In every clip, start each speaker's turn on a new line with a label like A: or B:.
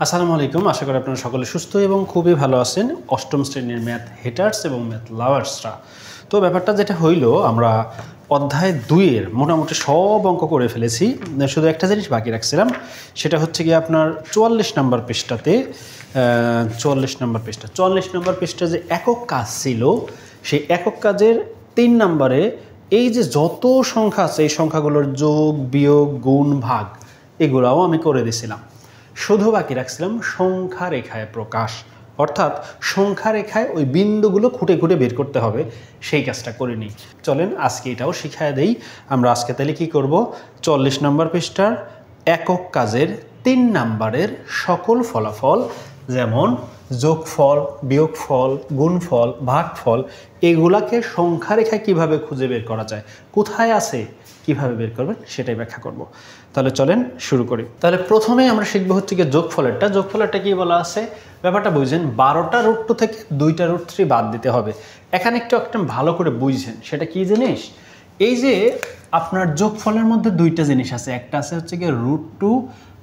A: আসসালামু আলাইকুম, আশা করি আপনারা সকলে সুস্থ এবং খুবই ভালো আছেন। অষ্টম শ্রেণীর ম্যাথ হেটার্স এবং ম্যাথ লাভার্সরা। তো ব্যাপারটা যেটা হইল, আমরা অধ্যায় 2-এর মোটামুটি সব অঙ্ক করে ফেলেছি। শুধু একটা জিনিস বাকি রাখছিলাম, সেটা হচ্ছে কি আপনার 44 নম্বর পৃষ্ঠাতে 44 নম্বর পৃষ্ঠা যে একক কাজ ছিল, সেই একক কাজের 3 নম্বরে এই যে যত সংখ্যা আছে এই সংখ্যাগুলোর যোগ, বিয়োগ, গুণ, ভাগ এগুলাও আমি করে দিয়েছিলাম। শুধু বাকি রাখছিলাম সংখ্যা রেখায় প্রকাশ, অর্থাৎ সংখ্যা রেখায় ওই বিন্দুগুলো খুঁটে খুঁটে বের করতে হবে, সেই কাজটা করিনি। চলেন আজকে এটাও শিখায় দেই। আমরা আজকে তাহলে কী করব, 44 নম্বর পৃষ্ঠার একক কাজের 3 নম্বরের সকল ফলাফল, যেমন যোগফল, বিয়োগফল, গুণফল, ভাগফল, এগুলাকে সংখ্যা রেখায় কীভাবে খুঁজে বের করা যায়, কোথায় আছে, কিভাবে বের করবেন সেটাই ব্যাখ্যা করব। তাহলে চলেন শুরু করি। তাহলে প্রথমে আমরা শিখবো হচ্ছে কি যোগফলেরটা। যোগফলেরটা কি বলা আছে ব্যাপারটা বুঝছেন, 12টা √2 থেকে 2টা √3 বাদ দিতে হবে। এখানে একটু ভালো করে বুঝছেন সেটা কি জিনিস। এই যে আপনার যোগফলের মধ্যে 2টা জিনিস আছে, একটা আছে হচ্ছে কি √2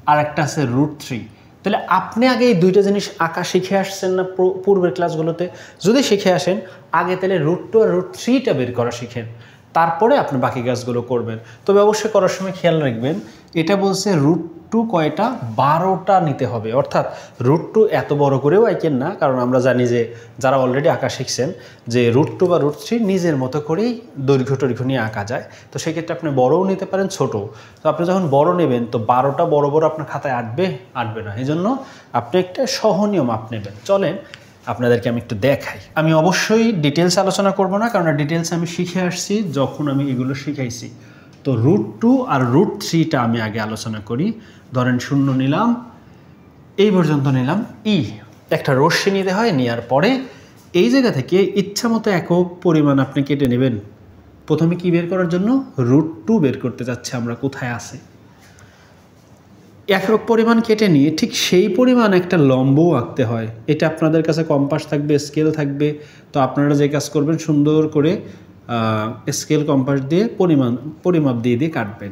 A: আর একটা আছে √3। তাহলে আপনি আগে এই 2টা জিনিস আঁকা শিখে আসছেন না পূর্বের ক্লাসগুলোতে? যদি শিখে আসেন আগে তাহলে √2 আর √3টা বের করা শিখেন, তারপরে আপনি বাকি কাজগুলো করবেন। তবে অবশ্যই করার সময় খেয়াল রাখবেন, এটা বলছে √2 কয়টা, 12টা নিতে হবে। অর্থাৎ √2 এত বড় করেও আঁকেন না, কারণ আমরা জানি যে যারা অলরেডি আঁকা শিখছেন যে √2 বা √3 নিজের মতো করেই দৈর্ঘ্য টৈর্ঘ্য নিয়ে আঁকা যায়। তো সেক্ষেত্রে আপনি বড়ও নিতে পারেন, ছোটও। তো আপনি যখন বড় নেবেন তো 12টা বড় বড় আপনার খাতায় আঁটবে না, এই জন্য আপনি একটা সহনীয় মাপ নেবেন। চলেন আপনাদেরকে আমি একটু দেখাই। আমি অবশ্যই ডিটেলস আলোচনা করব না, কারণ ডিটেলস আমি শিখে আসছি যখন আমি এগুলো শিখাইছি। তো √2 আর √3টা আমি আগে আলোচনা করি। ধরেন 0 নিলাম, এই পর্যন্ত নিলাম। একটা রশ্মি নিতে হয়, নেওয়ার পরে এই জায়গা থেকে ইচ্ছা মতো একক পরিমাণ আপনি কেটে নেবেন। প্রথমে কি বের করার জন্য, √2 বের করতে যাচ্ছে আমরা, কোথায় আছে। একক পরিমাণ কেটে নিয়ে ঠিক সেই পরিমাণ একটা লম্বও আঁকতে হয়। এটা আপনাদের কাছে কম্পাস থাকবে, স্কেল থাকবে। তো আপনারা যে কাজ করবেন, সুন্দর করে স্কেল কম্পাস দিয়ে পরিমাপ দিয়ে কাটবেন।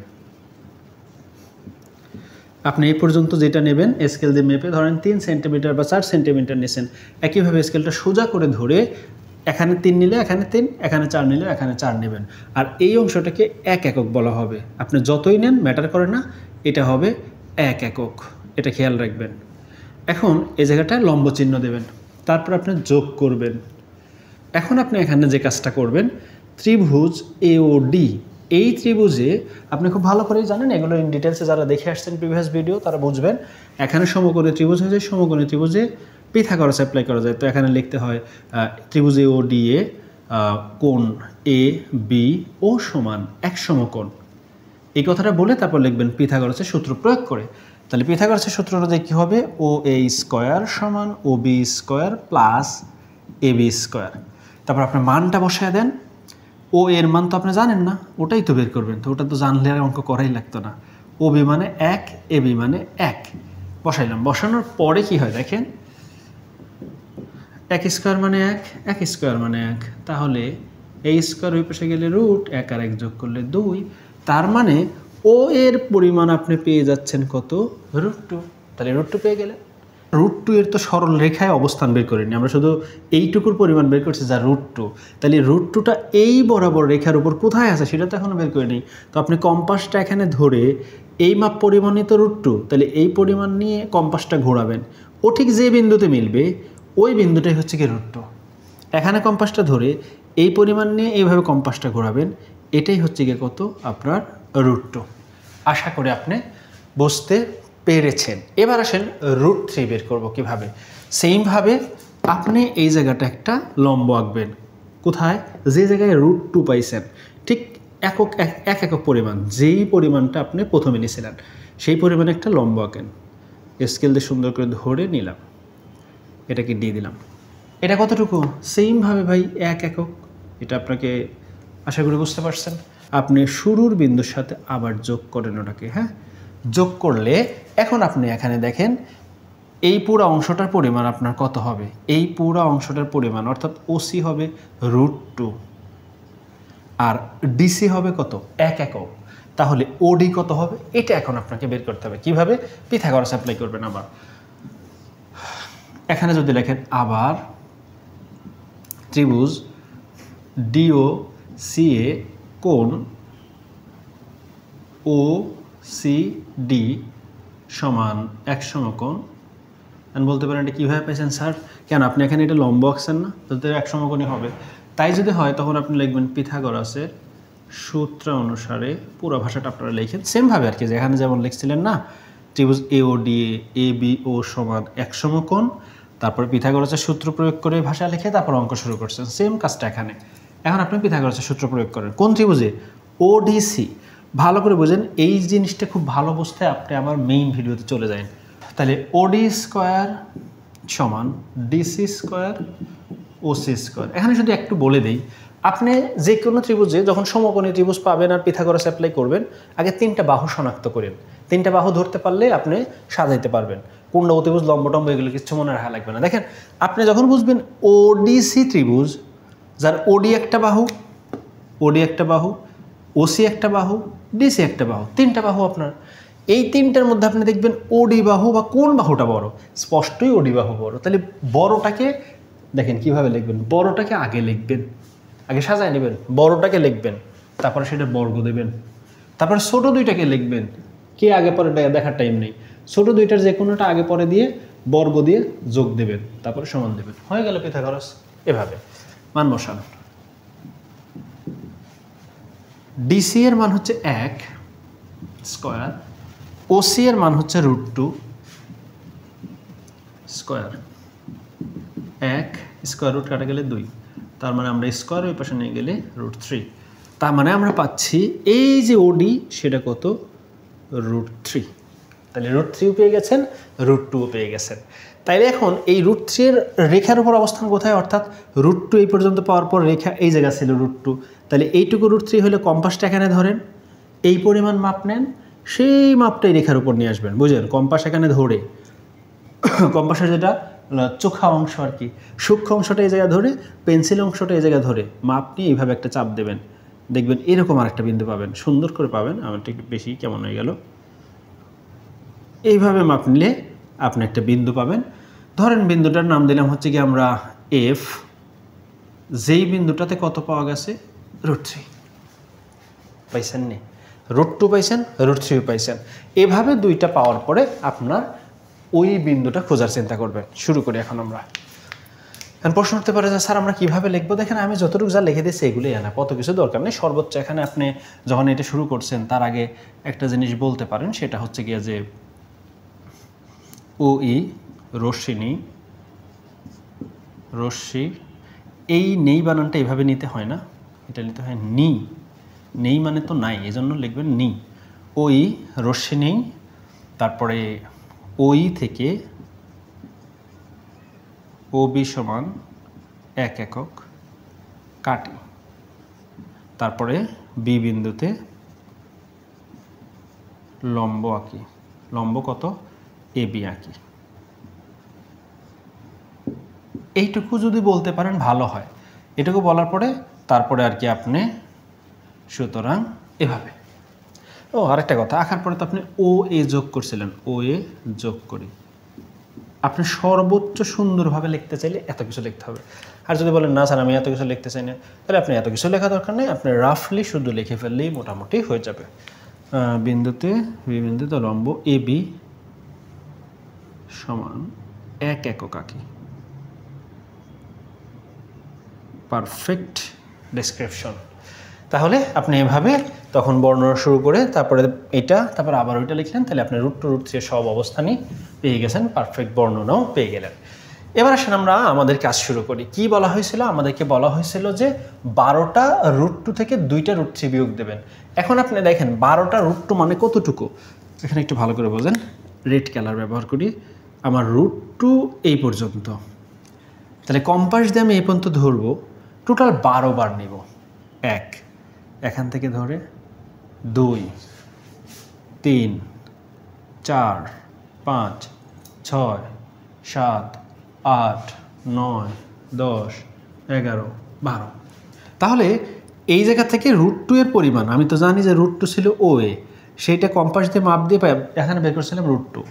A: আপনি এই পর্যন্ত যেটা নেবেন স্কেল দিয়ে মেপে, ধরেন 3 সেন্টিমিটার বা 4 সেন্টিমিটার নিয়েছেন, একইভাবে স্কেলটা সোজা করে ধরে এখানে 3 নিলে এখানে 3, এখানে 4 নিলে এখানে 4 নেবেন। আর এই অংশটাকে 1 একক বলা হবে। আপনি যতই নেন ম্যাটার করে না, এটা হবে 1 একক, এটা খেয়াল রাখবেন। এখন এই জায়গাটায় লম্ব চিহ্ন দেবেন, তারপর আপনি যোগ করবেন। এখন আপনি এখানে যে কাজটা করবেন, ত্রিভুজ AOD, এই ত্রিভুজে আপনি খুব ভালো করেই জানেন, এগুলো ইন ডিটেলসে যারা দেখে আসছেন প্রিভিয়াস ভিডিও তারা বুঝবেন। এখানে সমকোণী ত্রিভুজ হয়েছে, সমকোণী ত্রিভুজে পিথাগোরাস অ্যাপ্লাই করা যায়। তো এখানে লিখতে হয় ত্রিভুজ AOD এ কোণ ABO সমান 1 সমকোণ। এই কথাটা বলে তারপর লিখবেন পিথাগোরাসের সূত্র প্রয়োগ করে। তাহলে পিথাগোরাসের সূত্র অনুযায়ী কী হবে, OA² সমান OB² প্লাস AB²। তারপর আপনার মানটা বসায় দেন। ও এর মান তো আপনি জানেন না, ওটাই তো বের করবেন। তো ওটা তো জানলে আর অঙ্ক করাই লাগতো না। OB মানে 1, AB মানে 1 বসাইলাম। বসানোর পরে কি হয় দেখেন, 1² মানে 1, 1² মানে 1, তাহলে A² ওই পাশে গেলে √1 আর 1 যোগ করলে 2, তার মানে ও এর পরিমাণ আপনি পেয়ে যাচ্ছেন কত, √2। তাহলে √2 পেয়ে গেলেন। √2 এর তো সরল রেখায় অবস্থান বের করিনি, আমরা শুধু এইটুকুর পরিমাণ বের করছি যা √2। তাহলে √2টা এই বরাবর রেখার উপর কোথায় আছে সেটা তো এখনও বের করিনি। তো আপনি কম্পাসটা এখানে ধরে এই মাপ পরিমাণই তো √2, তাহলে এই পরিমাণ নিয়ে কম্পাসটা ঘোরাবেন। ও ঠিক যে বিন্দুতে মিলবে ওই বিন্দুটাই হচ্ছে কি √2। এখানে কম্পাসটা ধরে এই পরিমাণ নিয়ে এইভাবে কম্পাসটা ঘোরাবেন, এটাই হচ্ছে গিয়ে কত, আপনার √2। আশা করি আপনি বুঝতে পেরেছেন। এবার আসেন √3 বের করব কিভাবে। সেইমভাবে আপনি এই জায়গাটা একটা লম্ব আঁকবেন। কোথায়, যে জায়গায় √2 পাইছেন ঠিক এক একক পরিমাণ, যেই পরিমাণটা আপনি প্রথমে নিয়েছিলেন সেই পরিমাণে একটা লম্ব আঁকেন। স্কেল দিয়ে সুন্দর করে ধরে নিলাম, এটাকে দিয়ে দিলাম। এটা কতটুকু, সেইমভাবে ভাই 1 একক। এটা আপনাকে আশা করি বুঝতে পারছেন। আপনি শুরুর বিন্দুর সাথে আবার যোগ করেন ওটাকে, হ্যাঁ। যোগ করলে এখন আপনি এখানে দেখেন এই পুরো অংশটার পরিমাণ আপনার কত হবে, এই পুরো অংশটার পরিমাণ অর্থাৎ OC হবে √2 আর DC হবে কত, 1 একক। তাহলে OD কত হবে, এটা এখন আপনাকে বের করতে হবে। কিভাবে, পিথাগোরাস অ্যাপ্লাই করবেন। আবার এখানে যদি লেখেন আবার ত্রিভুজ ডিও সিএ কোণ ও সি ডি সমান এক সমকোণ। বলতে পারেন এটা কীভাবে পেয়েছেন স্যার? কেন আপনি এখানে এটা লম্ব আঁকছেন না, তো এক সমকোণই হবে। তাই যদি হয় তখন আপনি লিখবেন পিথাগোরাসের সূত্র অনুসারে পুরো ভাষাটা আপনারা লিখেন সেমভাবে আর কি, যেখানে যেমন লিখছিলেন না ত্রিভুজ এওডি এ বি ও সমান এক সমকোণ, তারপরে পিথাগোরাসের সূত্র প্রয়োগ করে ভাষা লিখে তারপর অঙ্ক শুরু করছেন। সেম কাজটা এখানে। এখন আপনি পিথাগোরাসের সূত্র প্রয়োগ করেন কোন ত্রিভুজে? ওডিসি। ভালো করে বুঝেন, এই জিনিসটা খুব ভালো বুঝতে আপনি আমার মেইন ভিডিওতে চলে যান। তাহলে ওডি স্কোয়ার সমান ডিসি স্কোয়ার ওসি স্কোয়ার। এখানে যদি একটু বলে দিই, আপনি যে কোনো ত্রিভুজে যখন সমকোণী ত্রিভুজ পাবেন আর পিথাগোরাস অ্যাপ্লাই করবেন, আগে 3টা বাহু শনাক্ত করেন। 3টা বাহু ধরতে পারলে আপনি সাজাইতে পারবেন। কুণ্ড ত্রিভুজ লম্বটম্ব এগুলো কিছু মনে রাখা লাগবে না। দেখেন আপনি যখন বুঝবেন ওডিসি ত্রিভুজ, যার ওডি একটা বাহু, ওডি একটা বাহু, ওসি একটা বাহু, ডিসি একটা বাহু, 3টা বাহু আপনার। এই 3টার মধ্যে আপনি দেখবেন ওডি বাহু বা কোন বাহুটা বড়, স্পষ্টই ওডি বাহু বড়। তাহলে বড়টাকে দেখেন কিভাবে লিখবেন, বড়টাকে আগে লিখবেন, আগে সাজায় নেবেন, বড়টাকে লিখবেন, তারপরে সেটা বর্গ দেবেন, তারপরে ছোট দুইটাকে লিখবেন। কে আগে পরে দেখার টাইম নেই, ছোট দুইটার যে কোনোটা আগে পরে দিয়ে বর্গ দিয়ে যোগ দেবেন, তারপরে সমান দেবেন, হয়ে গেল পিথাগোরাস। এভাবে মান বসান। ডিসি এর মান হচ্ছে 1 স্কোয়ার, ওসি এর মান হচ্ছে √2 স্কোয়ার। 1 স্কোয়ার রুট কাটা গেলে 2, তার মানে আমরা স্কোয়ার ওই পাশে নিয়ে গেলে √3। তার মানে আমরা পাচ্ছি এই যে ওডি সেটা কত? √3। তাহলে √3ও পেয়ে গেছেন, √2ও পেয়ে গেছেন। তাইলে এখন এই √3 এর রেখার উপর অবস্থান কোথায়? অর্থাৎ √2 এই পর্যন্ত পাওয়ার পর রেখা এই জায়গা ছিল √2। তাহলে এইটুকু √3 হলে কম্পাসটা এখানে ধরেন, এই পরিমাণ মাপ নেন, সেই মাপটাই রেখার উপর নিয়ে আসবেন। বুঝলেন? কম্পাস এখানে ধরে, কম্পাসের যেটা চোখা অংশ আর কি, সূক্ষ্ম অংশটা এই জায়গায় ধরে, পেন্সিল অংশটা এই জায়গায় ধরে মাপ নিয়ে এইভাবে একটা চাপ দেবেন, দেখবেন এরকম আরেকটা বিন্দু পাবেন, সুন্দর করে পাবেন। আমার একটু বেশি কেমন হয়ে গেল। এইভাবে মাপ নিলে আপনি একটা বিন্দু পাবেন। ধরেন বিন্দুটার নাম দিলাম হচ্ছে কি আমরা এফ। যেই বিন্দুটাতে কত পাওয়া গেছে? √3 পাইছেন নি? √2 পাইছেন, √3 পাইছেন। এভাবে দুইটা পাওয়ার পরে আপনার ওই বিন্দুটা খোঁজার চিন্তা করবেন। শুরু করি এখন আমরা। এখন প্রশ্ন হতে পারে যে স্যার আমরা কীভাবে লিখবো? দেখেন আমি যতটুকু যা লিখে দিয়েছি এগুলোই আনা, কত কিছু দরকার নেই। সর্বোচ্চ এখানে আপনি যখন এটা শুরু করছেন তার আগে একটা জিনিস বলতে পারেন, সেটা হচ্ছে গিয়ে যে ওই রশ্মি, রশ্মি এই নেই বানানটা এইভাবে নিতে হয় না, এটা নিতে হয় নি। নেই মানে তো নাই, এজন্য লিখবেন নি। ওই রশ্মি নেই, তারপরে ওই থেকে ওবি সমান 1 একক কাটি, তারপরে বি বিন্দুতে লম্ব আঁকি। লম্ব কত? এবি আঁকি। এইটুকু যদি বলতে পারেন ভালো হয়। এটুকু বলার পরে তারপরে আর কি আপনি সুতরাং এভাবে। ও আরেকটা কথা, আঁকার পরে তো আপনি ও এ যোগ করছিলেন, ও এ যোগ করি। আপনি সর্বোচ্চ সুন্দরভাবে লিখতে চাইলে এত কিছু লিখতে হবে। আর যদি বলেন না স্যার আমি এত কিছু লিখতে চাই না, তাহলে আপনি এত কিছু লেখা দরকার নেই, আপনি রাফলি শুধু লিখে ফেললেই মোটামুটি হয়ে যাবে। বিন্দুতে লম্ব এ বি সমান 1 একক আঁকি। Perfect description. তাহলে আপনি এভাবে তখন বর্ণনা শুরু করে তারপরে এটা, তারপরে আবার ওইটা লিখলেন, তাহলে আপনি √2 √3 সব অবস্থানই পেয়ে গেছেন, পারফেক্ট বর্ণনাও পেয়ে গেলেন। এবার আসেন আমরা আমাদের কাজ শুরু করি। কি বলা হয়েছিল? আমাদেরকে বলা হয়েছিল যে 12টা √2 থেকে 2টা √3 বিয়োগ দেবেন। এখন আপনি দেখেন 12টা √2 মানে কতটুকু, এখানে একটু ভালো করে বোঝেন। রেড কালার ব্যবহার করি। আমার √2 এই পর্যন্ত, তাহলে কম্পাস দিয়ে আমি এই পর্যন্ত ধরবো, টোটাল 12 বার নেব। 1 এখান থেকে ধরে 2 3 4 5 6 7 8 9 10 11 12। তাহলে এই জায়গা থেকে √2 এর পরিমাণ আমি তো জানি যে √2 ছিল ও এ, সেইটা কম্পাস দিয়ে মাপ দিয়ে এখানে বের করছিলাম √2।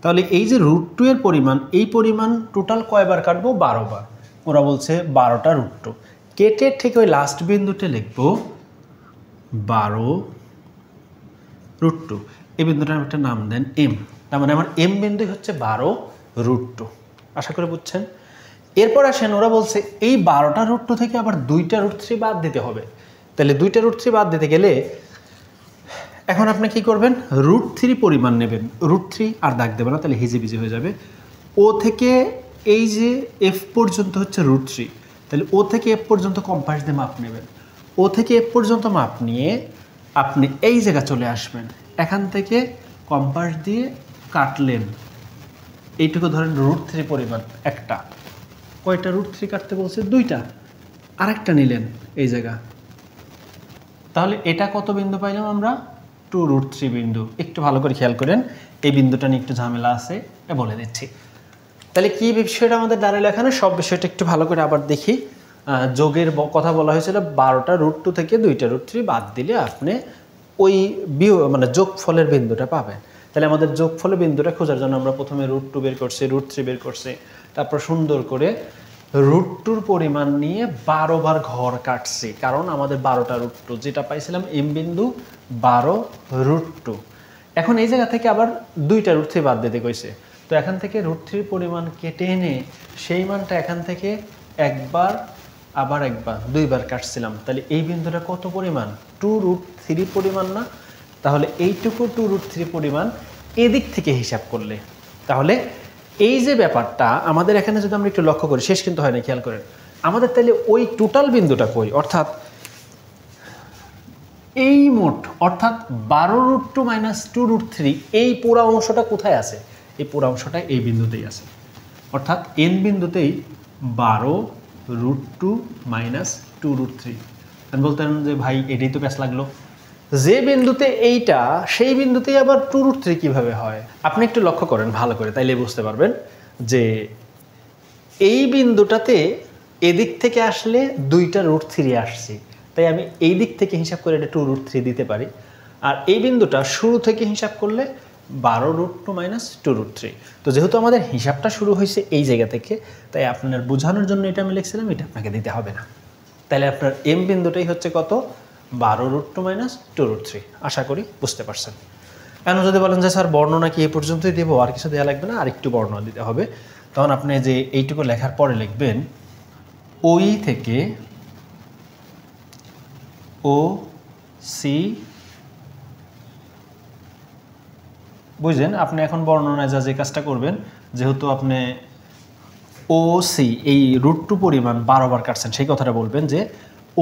A: তাহলে এই যে √2 এর পরিমাণ, এই পরিমাণ টোটাল কয়বার কাটবো? 12 বার। ওরা বলছে 12টা √2। কেটে ঠিক ওই লাস্ট বিন্দুতে লিখবো 12 √2। এই বিন্দুটার একটা নাম দেন এম। তার মানে আমার এম বিন্দু হচ্ছে 12 √2। আশা করে বুঝছেন। এরপর আসেন, ওরা বলছে এই 12টা √2 থেকে আবার 2টা √3 বাদ দিতে হবে। তাহলে 2টা √3 বাদ দিতে গেলে এখন আপনি কি করবেন? √3 পরিমাণ নেবেন। √3 আর দাগ দেবে না, তাহলে হিজিবিজি হয়ে যাবে। ও থেকে এই যে এফ পর্যন্ত হচ্ছে √3, তাহলে ও থেকে এফ পর্যন্ত কম্পাস দিয়ে মাপ নেবেন। ও থেকে এফ পর্যন্ত মাপ নিয়ে আপনি এই জায়গা চলে আসবেন। এখান থেকে কম্পাস দিয়ে কাটলেন, এইটুকু ধরেন √3 পরিমাণ একটা। কয়টা √3 কাটতে বলছে? 2টা। আরেকটা নিলেন এই জায়গা, তাহলে এটা কত বিন্দু পাইলাম আমরা? 2√3 বিন্দু। একটু ভালো করে খেয়াল করেন, এই বিন্দুটা নিয়ে একটু ঝামেলা আছে, বলে দিচ্ছি। তাহলে কি বিষয়টা আমাদের দাঁড়ালো এখানে? সব বিষয়টা একটু ভালো করে আবার দেখি। যোগের কথা বলা হয়েছিল, 12টা √2 থেকে 2টা √3 বাদ দিলে আপনি ওই মানে যোগফলের বিন্দুটা পাবেন। তাহলে আমাদের যোগফলের বিন্দুটা খোঁজার জন্য আমরা প্রথমে √2 বের করছি, √3 বের করছি, তারপর সুন্দর করে √2 পরিমাণ নিয়ে 12 বার ঘর কাটছি, কারণ আমাদের 12টা √2 যেটা পাইছিলাম এম বিন্দু 12 √2। এখন এই জায়গা থেকে আবার 2টা √3 বাদ দিতে কইছে, তো এখান থেকে √3 পরিমাণ কেটে এনে সেই মানটা এখান থেকে একবার আবার একবার 2বার কাটছিলাম। তাহলে এই বিন্দুটা কত পরিমাণ? 2√3 পরিমাণ না? তাহলে এইটুকু 2√3 পরিমাণ এদিক থেকে হিসাব করলে, তাহলে এই যে ব্যাপারটা আমাদের এখানে যদি আমরা একটু লক্ষ্য করি, শেষ কিন্তু হয় না, খেয়াল করেন আমাদের। তাহলে ওই টোটাল বিন্দুটা কই? অর্থাৎ এই মোট, অর্থাৎ 12√2 - 2√3, এই পুরো অংশটা কোথায় আছে? এই পুরো অংশটা এই বিন্দুতেই আছে, অর্থাৎ এন বিন্দুতেই 12√2 - 2√3। আমি বলতেন যে ভাই এটাই তো প্যাচ লাগলো, যে বিন্দুতে এইটা সেই বিন্দুতেই আবার 2√3 কিভাবে হয়? আপনি একটু লক্ষ্য করেন ভালো করে, তাইলে বুঝতে পারবেন যে এই বিন্দুটাতে এদিক থেকে আসলে 2টা √3 আসছে, তাই আমি এই দিক থেকে হিসাব করে এটা 2√3 দিতে পারি। আর এই বিন্দুটা শুরু থেকে হিসাব করলে 12√2 - 2√3। তো যেহেতু আমাদের হিসাবটা শুরু হয়েছে এই জায়গা থেকে, তাই আপনার বোঝানোর জন্য এটা আমি লিখছিলাম, এটা আপনাকে দিতে হবে না। তাহলে আপনার এম বিন্দুটাই হচ্ছে কত? 12√2 - 2√3। আশা করি বুঝতে পারছেন। কেন যদি বলেন যে স্যার বর্ণনা কি এই পর্যন্তই দেবো, আর কিছু দেওয়া লাগবে না, আর একটু বর্ণনা দিতে হবে, তখন আপনি যে এইটুকু লেখার পরে লিখবেন ওই থেকে ও সি, বুঝলেন? আপনি এখন বর্ণনায় যে কাজটা করবেন, যেহেতু আপনি ও সি এই √2 পরিমাণ 12 বার কাটছেন, সেই কথাটা বলবেন যে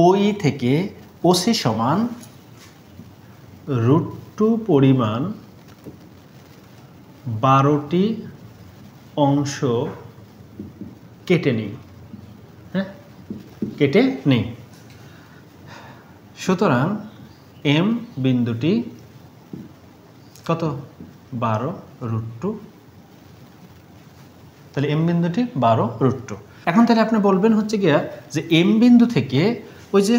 A: ওই থেকে ওসি সমান √2 পরিমাণ 12টি অংশ কেটে নিই। হ্যাঁ, কেটে নিই। সুতরাং এম বিন্দুটি কত? 12√2। তাহলে এম বিন্দুটি 12√2। এখন তাহলে আপনি বলবেন হচ্ছে গিয়া যে এম বিন্দু থেকে ওই যে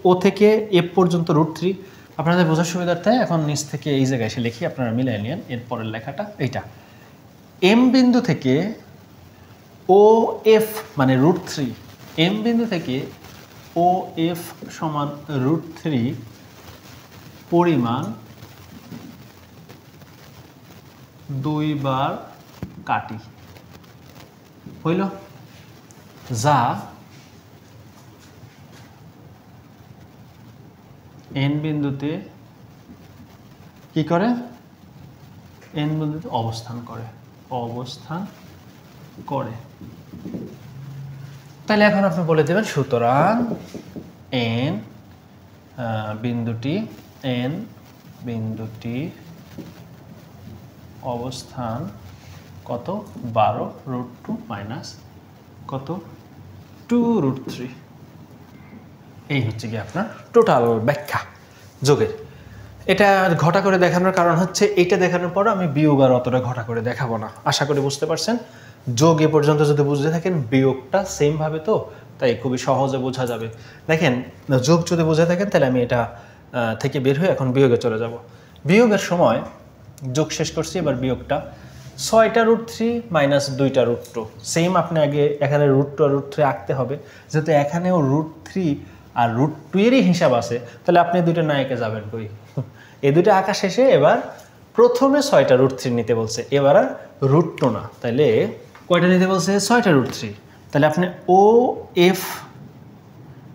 A: ও থেকে এফ পর্যন্ত √3, আপনাদের বোঝার সুবিধার্থে এখন নিচ থেকে এই জায়গায় এসে লিখি, আপনারা মিলাই নিন এরপরের লেখাটা এইটা। এম বিন্দু থেকে ও এফ মানে √3, এম বিন্দু থেকে ও এফ সমান √3 পরিমাণ 2 বার কাটি, হইল? যা এন বিন্দুতে কি করে? এন বিন্দুতে অবস্থান করে, তাহলে এখন আপনি বলে দেবেন সুতরাং এন বিন্দুটি অবস্থান কত? 12√2 মাইনাস কত? 2√3। এই হচ্ছে কি আপনার টোটাল ব্যাখ্যা যোগের। এটা ঘটা করে দেখানোর কারণ হচ্ছে এইটা দেখানোর পর আমি বিয়োগ আর অতটা ঘটা করে দেখাবো না। আশা করি বুঝতে পারছেন। যোগ এ পর্যন্ত যদি বুঝতে থাকেন, বিয়োগটা সেম ভাবে, তো তাই খুবই সহজে বোঝা যাবে। দেখেন, যোগ যদি বুঝে থাকেন তাহলে আমি এটা থেকে বের হয়ে এখন বিয়োগে চলে যাব। বিয়োগের সময় যোগ শেষ করছি, এবার বিয়োগটা 6টা √3 মাইনাস 2টা √2। সেম আপনি আগে এখানে √2 আর √3 আঁকতে হবে, যেহেতু এখানেও √3 আর √2 এরই হিসাব আছে, তাহলে আপনি দুইটা না এঁকে যাবেন কই। এই দুটো আঁকা শেষে এবার প্রথমে 6টা √3 নিতে বলছে, এবার আর √2 না, তাহলে কয়টা নিতে বলছে? 6টা √3। তাহলে আপনি ও এফ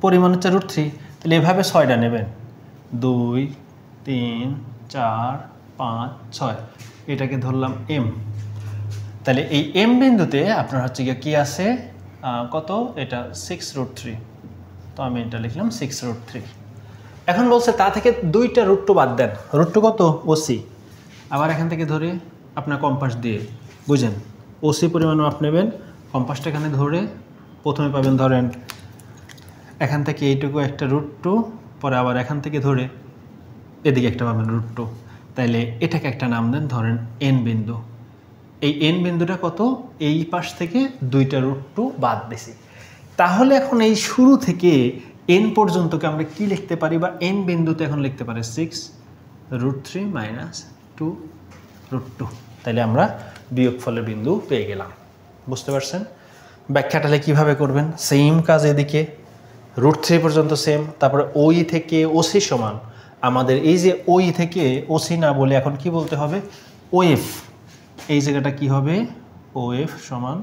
A: পরিমাণ হচ্ছে √3, তাহলে এভাবে 6টা নেবেন, 2 3 4 5 6, এটাকে ধরলাম এম। তাহলে এই এম বিন্দুতে আপনার হচ্ছে কি আছে, কত? এটা 6√3, তো আমি এটা লিখলাম 6√3। এখন বলছে তা থেকে 2টা √2 বাদ দেন। √2 কত? ওসি। আবার এখান থেকে ধরে আপনার কম্পাস দিয়ে বুঝেন, ওসি পরিমাণ মাপ নেবেন, কম্পাসটা এখানে ধরে প্রথমে পাবেন ধরেন এখান থেকে এইটুকু একটা √2, পরে আবার এখান থেকে ধরে এদিকে একটা পাবেন √2। তাইলে এটাকে একটা নাম দেন, ধরেন এন বিন্দু। এই এন বিন্দুটা কত? এই পাশ থেকে 2টা √2 বাদ দিছি। তাহলে এখন এই শুরু থেকে এন পর্যন্তকে আমরা কি লিখতে পারি, বা এন বিন্দুতে এখন লিখতে পারি 6√3 মাইনাস 2√2। তাইলে আমরা বিয়োগফলের বিন্দু পেয়ে গেলাম। বুঝতে পারছেন? ব্যাখ্যাটালে কিভাবে করবেন? সেম কাজ এদিকে √3 পর্যন্ত সেম, তারপরে ওই থেকে ওসি সমান, আমাদের এই যে ওই থেকে ওসি না বলে এখন কি বলতে হবে? ওএফ। এই জায়গাটা কি হবে? ওএফ সমান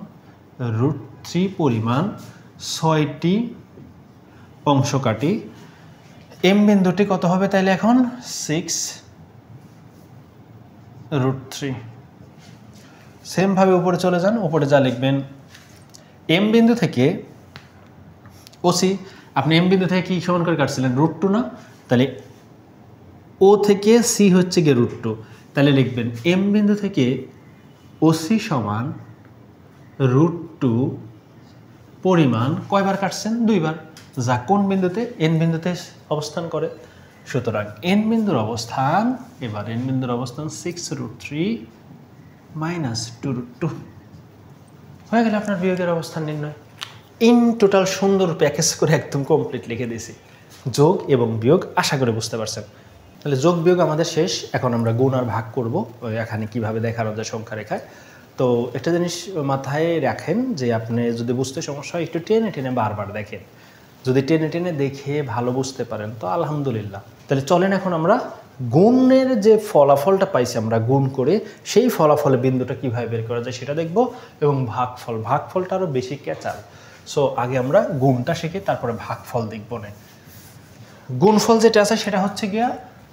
A: √3 পরিমাণ 6টি অংশ কাটি, এম বিন্দুটি কত হবে তাইলে এখন? 6√3। সেমভাবে উপরে চলে যান, উপরে যা লিখবেন এম বিন্দু থেকে ওসি, আপনি এম বিন্দু থেকে কি সমান করে কাটছিলেন? √2 না? তাহলে ও থেকে সি হচ্ছে গিয়ে √2, তাহলে লিখবেন এম বিন্দু থেকে ওসি সমান √2 পরিমাণ কয়বার কাটছেন? 2বার, যা কোন বিন্দুতে? এন বিন্দুতে অবস্থান করে। সুতরাং এন বিন্দুর অবস্থান, এবার এন বিন্দুর অবস্থান 6√3 মাইনাস 2√2 হয়ে গেলে আপনার বিয়োগের অবস্থান নির্ণয়। ইন টোটাল সুন্দর প্যাকেজ করে একদম কমপ্লিট লিখে দিয়েছি, যোগ এবং বিয়োগ। আশা করে বুঝতে পারছেন। তাহলে যোগ বিয়োগ আমাদের শেষ, এখন আমরা গুণ আর ভাগ করব এখানে কিভাবে দেখানো যায় সংখ্যা রেখায়। তো একটা জিনিস মাথায় রাখেন যে আপনি যদি বুঝতে সমস্যা হয় একটু টেনে টেনে বারবার দেখেন, যদি টেনে টেনে দেখে ভালো বুঝতে পারেন তো আলহামদুলিল্লাহ। তাহলে চলেন এখন আমরা গুণের যে ফলাফলটা পাইছি আমরা গুণ করে, সেই ফলাফলের বিন্দুটা কীভাবে বের করা যায় সেটা দেখব, এবং ভাগফলটা আরও বেশি ক্যাচাল। সো আগে আমরা গুণটা শিখি, তারপরে ভাগফল দেখব না। গুণফল যেটা আছে সেটা হচ্ছে গিয়া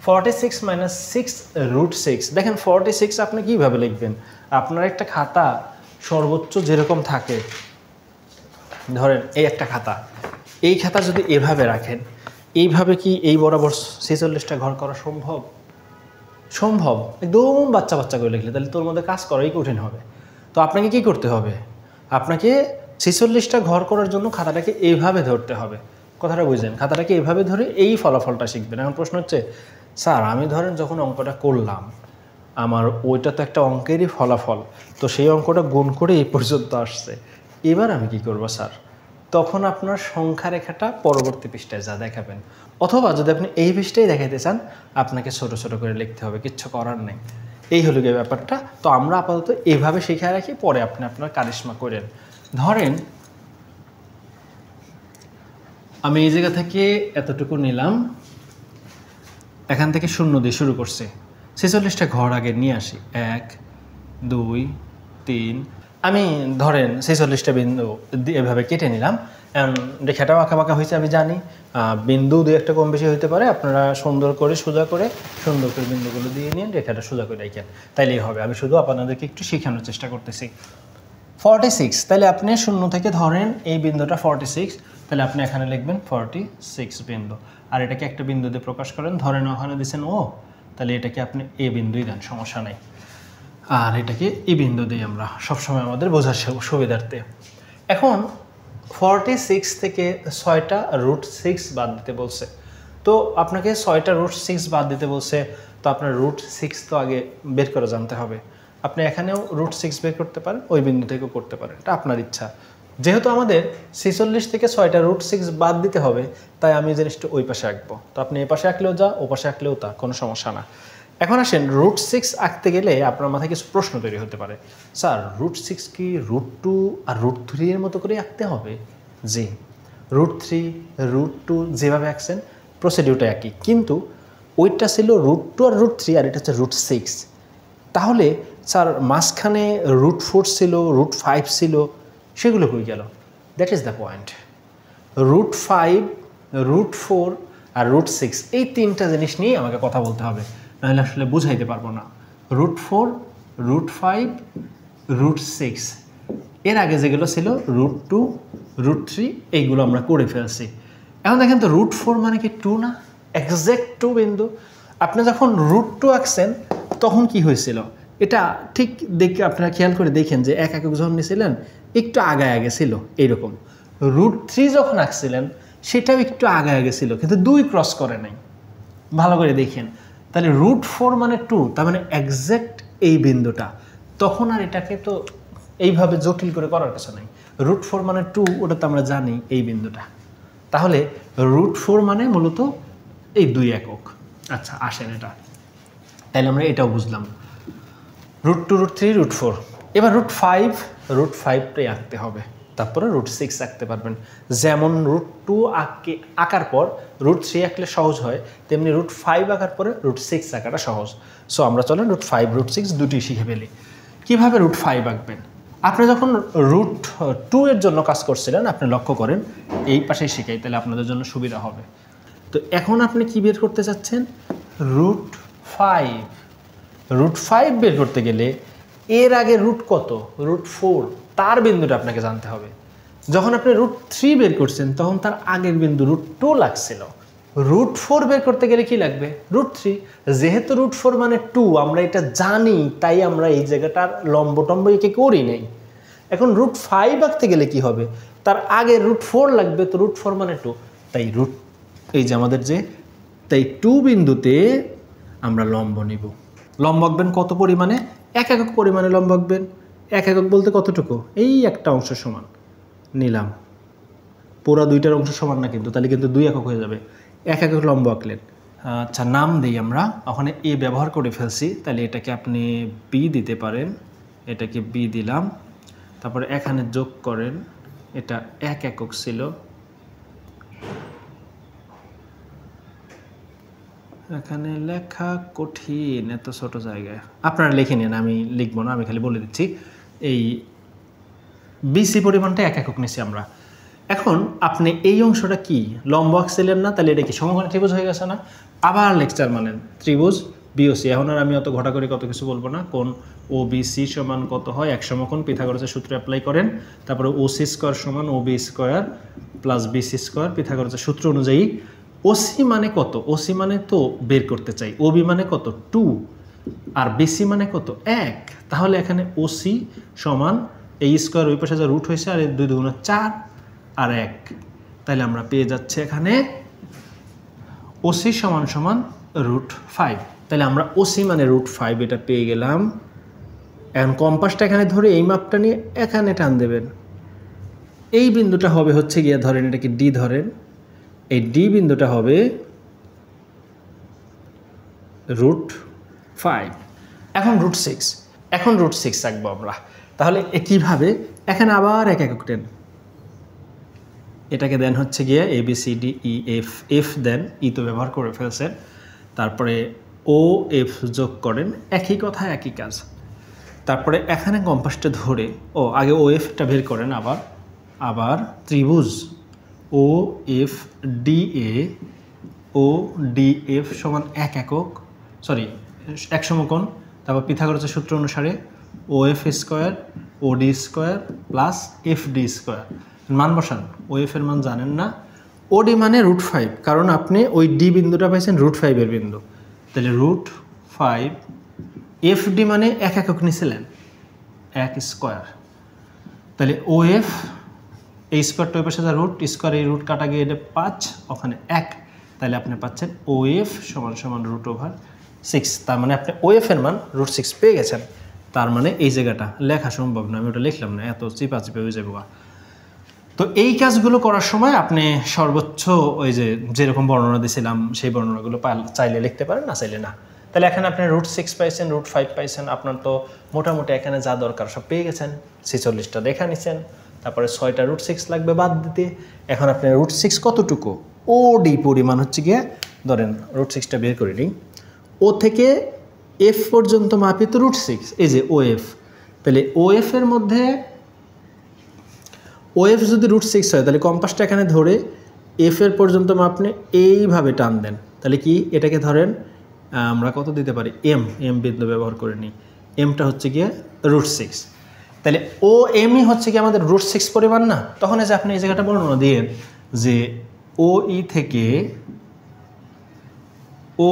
A: 46 মাইনাস 6√6। দেখেন 46 আপনি কীভাবে লিখবেন? আপনার একটা খাতা সর্বোচ্চ যেরকম থাকে, ধরেন এই একটা খাতা, এই খাতা যদি এভাবে রাখেন, এইভাবে কি এই বরাবর 46টা ঘর করা সম্ভব? সম্ভব? একদম বাচ্চা বাচ্চা করে লিখলে তাহলে তোর মধ্যে কাজ করাই কঠিন হবে। তো আপনাকে কি করতে হবে? আপনাকে 46টা ঘর করার জন্য খাতাটাকে এইভাবে ধরতে হবে। কথাটা বুঝলেন? খাতাটাকে এইভাবে ধরে এই ফলাফলটা শিখবেন। এখন প্রশ্ন হচ্ছে, স্যার আমি ধরেন যখন অঙ্কটা করলাম, আমার ওইটা তো একটা অঙ্কেরই ফলাফল, তো সেই অঙ্কটা গুণ করে এই পর্যন্ত আসছে, এবার আমি কি করব স্যার? তখন আপনার সংখ্যা রেখাটা পরবর্তী পৃষ্ঠায় যা দেখাবেন, অথবা যদি আপনি এই পৃষ্ঠায় দেখাইতে চান আপনাকে ছোট ছোট করে লিখতে হবে, কিচ্ছু করার নেই। এই হলো গিয়ে ব্যাপারটা। তো আমরা আপাতত এইভাবে শিখে রাখি, পরে আপনি আপনার কারিশমা করেন। ধরেন আমি এই জায়গা থেকে এতটুকু নিলাম, এখান থেকে 0 দিয়ে শুরু করছে, 46টা ঘর আগে নিয়ে আসি, 1 2 3, আমি ধরেন 46টা বিন্দু এভাবে কেটে নিলাম। রেখাটাও আঁকা বাঁকা হয়েছে আমি জানি, বিন্দু 2-1টা কম বেশি হতে পারে, আপনারা সুন্দর করে সোজা করে সুন্দর করে বিন্দুগুলো দিয়ে নিন, রেখাটা সোজা করে রাখেন, তাইলেই হবে। আমি শুধু আপনাদেরকে একটু শেখানোর চেষ্টা করতেছি। 46, তাহলে আপনি 0 থেকে ধরেন এই বিন্দুটা 46, তাহলে আপনি এখানে লিখবেন 46 বিন্দু, আর এটাকে একটা বিন্দু দিয়ে প্রকাশ করেন, ধরেন ওখানে দিচ্ছেন ও, তাহলে এটাকে আপনি এ বিন্দুই দেন, সমস্যা নেই। আর এটাকে এই বিন্দু দিই আমরা সবসময় আমাদের বোঝার সুবিধার্থে। এখন 46 থেকে 6টা √6 বাদ দিতে বলছে, তো আপনাকে 6টা √6 বাদ দিতে বলছে, তো আপনার √6 তো আগে বের করে জানতে হবে। আপনি এখানেও √6 বের করতে পারেন, ওই বিন্দু থেকেও করতে পারেন, এটা আপনার ইচ্ছা। যেহেতু আমাদের 46 থেকে 6টা √6 বাদ দিতে হবে, তাই আমি জিনিসটা ওই পাশে আঁকবো। তো আপনি এই পাশে আঁকলেও যা, ও পাশে আঁকলেও তা, কোনো সমস্যা না। এখন আসেন √6 আঁকতে গেলে আপনার মাথায় কিছু প্রশ্ন তৈরি হতে পারে। স্যার √6 কি √2 আর √3 এর মতো করে আঁকতে হবে? জি, √3 √2 যেভাবে আঁকছেন প্রসিডিউরটা একই, কিন্তু ওইটা ছিল √2 আর √3 আর এটা হচ্ছে √6। তাহলে স্যার মাঝখানে √4 ছিল, √5 ছিল, সেগুলো কই গেল? That is the point. √5 √4 আর √6 এই তিনটা জিনিস নিয়ে আমাকে কথা বলতে হবে, নাহলে আসলে বুঝাইতে পারবো না। √4 √5 √6 এর আগে যেগুলো ছিল √2 √3 এইগুলো আমরা করে ফেলছি। এখন দেখেন তো √4 মানে কি 2 না? এক্সাক্ট 2 বিন্দু। আপনি যখন √2 আঁকছেন তখন কি হয়েছিল? এটা ঠিক দেখে আপনারা খেয়াল করে দেখেন যে এক একক যখন নিয়েছিলেন একটু আগে ছিল এইরকম। √3 যখন আঁকছিলেন সেটাও একটু আগে ছিল, কিন্তু 2 ক্রস করে নাই। ভালো করে দেখেন, তাহলে √4 মানে 2, তার মানে এক্সাক্ট এই বিন্দুটা। তখন আর এটাকে তো এইভাবে জটিল করে করার কিছু নাই। √4 মানে 2, ওটা তো আমরা জানি এই বিন্দুটা। তাহলে √4 মানে মূলত এই 2 একক। আচ্ছা আসেন এটা, তাইলে আমরা এটাও বুঝলাম। √2 √3 √4, এবার √5টাই আঁকতে হবে, তারপরে √6 আঁকতে পারবেন। যেমন √2 আঁকার পর √3 আঁকলে সহজ হয়, তেমনি √5 আঁকার পরে √6 আঁকাটা সহজ। সো আমরা চলেন √5 √6 দুটি শিখে ফেলি। কীভাবে √5 আঁকবেন? আপনি যখন √2 এর জন্য কাজ করছিলেন, আপনি লক্ষ্য করেন এই পাশেই শিখাই, তাহলে আপনাদের জন্য সুবিধা হবে। তো এখন আপনি কি বের করতে চাচ্ছেন? √5। √5 বের করতে গেলে এর আগে রুট কত? √4, তার বিন্দুটা আপনাকে জানতে হবে। যখন আপনি √3 বের করছেন তখন তার আগের বিন্দু √2 লাগছিল। √4 বের করতে গেলে কি লাগবে? √3। যেহেতু √4 মানে 2 আমরা এটা জানি, তাই আমরা এই জায়গাটার লম্ব একে করি নাই। এখন √5 আঁকতে গেলে কি হবে? তার আগে √4 লাগবে, তো √4 মানে 2, তাই এই যে আমাদের তাই 2 বিন্দুতে আমরা লম্ব নিব। লম্ব আঁকবেন কত পরিমাণে? 1 একক পরিমাণে লম্ব আঁকবেন। 1 একক বলতে কতটুকু? এই একটা অংশ সমান নিলাম, পুরো দুইটার অংশ সমান না কিন্তু, তাহলে কিন্তু 2 একক হয়ে যাবে। 1 একক লম্ব আঁকলেন। আচ্ছা নাম দিই আমরা, ওখানে এ ব্যবহার করে ফেলছি, তাহলে এটাকে আপনি বি দিতে পারেন। এটাকে বি দিলাম, তারপরে এখানে যোগ করেন, এটা 1 একক ছিল, এখানে লেখা কঠিন, এত ছোট জায়গায়। আপনারা লিখে নিন, আমি লিখবো না, আমি খালি বলে দিচ্ছি। এই বিসি পরিমাণটা 1 একক নিচ্ছি আমরা। এখন আপনি এই অংশটা কি লম্ব আঁকছিলেন না? তাহলে এটা কি সমকোণী ত্রিভুজ হয়ে গেছে না? আবার লেকচার মানেন ত্রিভুজ বিওসি। এখন আর আমি অত ঘটা করে কত কিছু বলবো না। কোণ ও বিসি সমান কত হয়? এক সমকোণ, পিথাগোরাসের সূত্র অ্যাপ্লাই করেন। তারপরে ওসি স্কোয়ার সমান OB square plus BC square, পিথাগোরাসের সূত্র অনুযায়ী। ওসি মানে কত? ওসি মানে তো বের করতে চাই। ওবি মানে কত? 2, আর বিসি মানে কত? 1। তাহলে এখানে ওসি সমান এই স্কোয়ার, ওই পাশে যা রুট হয়েছে, আর 2 2 4 আর 1, তাহলে আমরা পেয়ে যাচ্ছে এখানে ওসি সমান সমান √5। তাহলে আমরা ওসি মানে √5 এটা পেয়ে গেলাম। এখন কম্পাসটা এখানে ধরে এই মাপটা নিয়ে এখানে টান দেবেন। এই বিন্দুটা হবে হচ্ছে গিয়ে, ধরেন এটাকে ডি ধরেন, এই ডি বিন্দুটা হবে √5। এখন √6 আঁকবো আমরা। তাহলে কিভাবে? এখানে আবার 1 একক টেন, এটাকে দেন হচ্ছে গিয়ে A B C D E F, F then, E তো ব্যবহার করে ফেলছেন, তারপরে ও এফ যোগ করেন, একই কথা একই কাজ। তারপরে এখানে কম্পাসটা ধরে, আগে ও এফটা বের করেন, আবার ত্রিভুজ O F D A, O D F সমান 1 একক, সরি 1 সমকোণ। তারপর পিথাগোরাসের সূত্র অনুসারে O F square O D square plus F D square, মান বসান। ও এফ এর মান জানেন না, ও ডি মানে √5, কারণ আপনি ওই ডি বিন্দুটা পাইছেন √5 এর বিন্দু, তাহলে √5। এফ ডি মানে 1 একক নিছিলেন, 1 স্কোয়ার, তাহলে ও এফ এই স্কোয়ারটা ওই পাশে যা রুট স্কোয়ার, এই রুট কাটা গিয়ে এটা 5, ওখানে 1, তাহলে আপনি পাচ্ছেন ও এফ সমান সমান √6। তার মানে আপনি ও এফ এর মান √6 পেয়ে গেছেন। তার মানে এই জায়গাটা লেখা সম্ভব না, আমি ওটা লিখলাম না, এত চিপা হয়ে যাবো। তো এই কাজগুলো করার সময় আপনি সর্বোচ্চ ওই যেরকম বর্ণনা দিয়েছিলাম সেই বর্ণনাগুলো চাইলে লিখতে পারেন, না চাইলে না।
B: তাহলে এখানে আপনি √6 পাইছেন, √5 পাইছেন, আপনার তো মোটামুটি এখানে যা দরকার সব পেয়ে গেছেন। 46টা দেখা নিছেন, তারপরে 6টা √6 লাগবে বাদ দিতে। এখন আপনি √6 কতটুকু, ওডি পরিমাণ হচ্ছে গিয়ে ধরেন √6টা বের করে নিই, ও থেকে এফ পর্যন্ত মাপি তো √6, এই যে ও এফ, তাহলে ও এফ এর মধ্যে ও এফ যদি √6 হয় তাহলে কম্পাসটা এখানে ধরে এফ এর পর্যন্ত আপনি এইভাবে টান দেন, তাহলে কি এটাকে ধরেন আমরা কত দিতে পারি, এম বিন্দু ব্যবহার করে নিই, এমটা হচ্ছে গিয়ে √6, তাহলে ও এমই হচ্ছে কি আমাদের √6 পরিমাণ না। তখন এই যে আপনি এই জায়গাটা বর্ণনা দিয়ে যে ও ই থেকে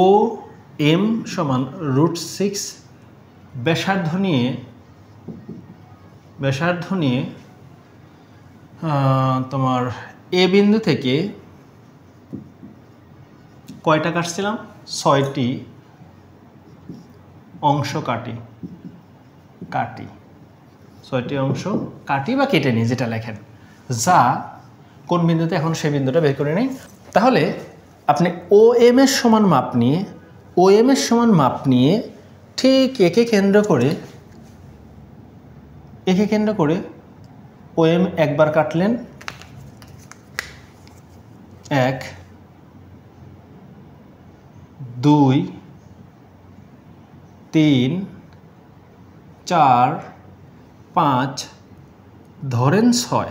B: ও এম সমান √6 ব্যাসার্ধ নিয়ে তোমার এ বিন্দু থেকে কয়টা কাটছিলাম, 6টি অংশ কাটি 6টি অংশ কাটি বা কেটে নিই, যেটা লেখেন, যা কোন বিন্দুতে, এখন সেই বিন্দুটা বের করে নেই। তাহলে আপনি ও এম এর সমান মাপ নিয়ে ঠিক একে কেন্দ্র করে ও এম একবার কাটলেন, 1 2 3 4 5 ধরেন 6,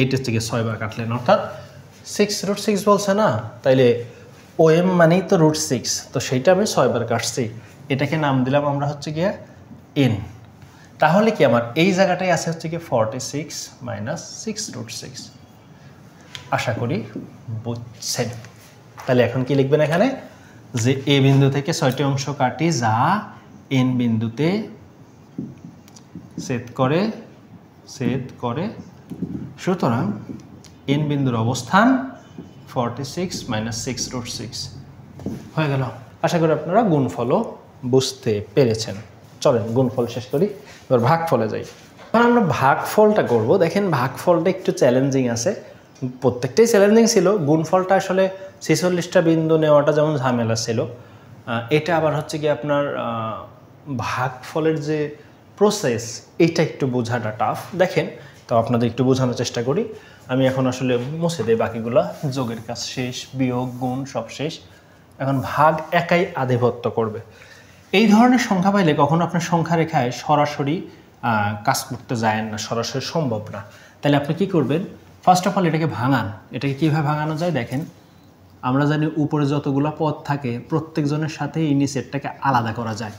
B: এইটার থেকে 6 বার কাটলেন, অর্থাৎ 6√6 বলছে না, তাইলে ও এম মানেই তো √6, তো সেইটা আমি 6 বার কাটছি, এটাকে নাম দিলাম আমরা হচ্ছে গিয়ে এন। তাহলে কি আমার এই জায়গাটাই আছে হচ্ছে গিয়ে 46 - 6√6। আশা করি বুঝছেন। তাহলে এখন কি লিখবেন এখানে, যে এ বিন্দু থেকে 6টি অংশ কাটি যা এন বিন্দুতে ছেদ করে, সুতরাং এন বিন্দুর অবস্থান 46 - 6√6 হয়ে গেল। আশা করি আপনারা গুণফলও বুঝতে পেরেছেন। চলেন গুণফল শেষ করি, এবার ভাগফলে যাই। এখন আমরা ভাগফলটা করব। দেখেন ভাগফলটা একটু চ্যালেঞ্জিং আছে, প্রত্যেকটাই চ্যালেঞ্জিং ছিল। গুণফলটা আসলে 46টা বিন্দু নেওয়াটা যেমন ঝামেলা ছিল, এটা আবার হচ্ছে কি আপনার ভাগফলের যে প্রসেস, এইটা একটু বোঝাটা টাফ। দেখেন তো আপনাদের একটু বোঝানোর চেষ্টা করি। আমি এখন আসলে মুছে দেই বাকিগুলা, যোগের কাজ শেষ, বিয়োগ গুণ সব শেষ, এখন ভাগ একাই আধিপত্য করবে। এই ধরনের সংখ্যা পাইলে কখনো আপনার সংখ্যা রেখায় সরাসরি কাজ করতে যায় না, সরাসরি সম্ভব না। তাহলে আপনি কি করবেন, ফার্স্ট অফ অল এটাকে ভাঙান। এটাকে কীভাবে ভাঙানো যায় দেখেন, আমরা জানি উপরে যতগুলো পদ থাকে প্রত্যেকজনের সাথে এই নিচেরটাকে আলাদা করা যায়।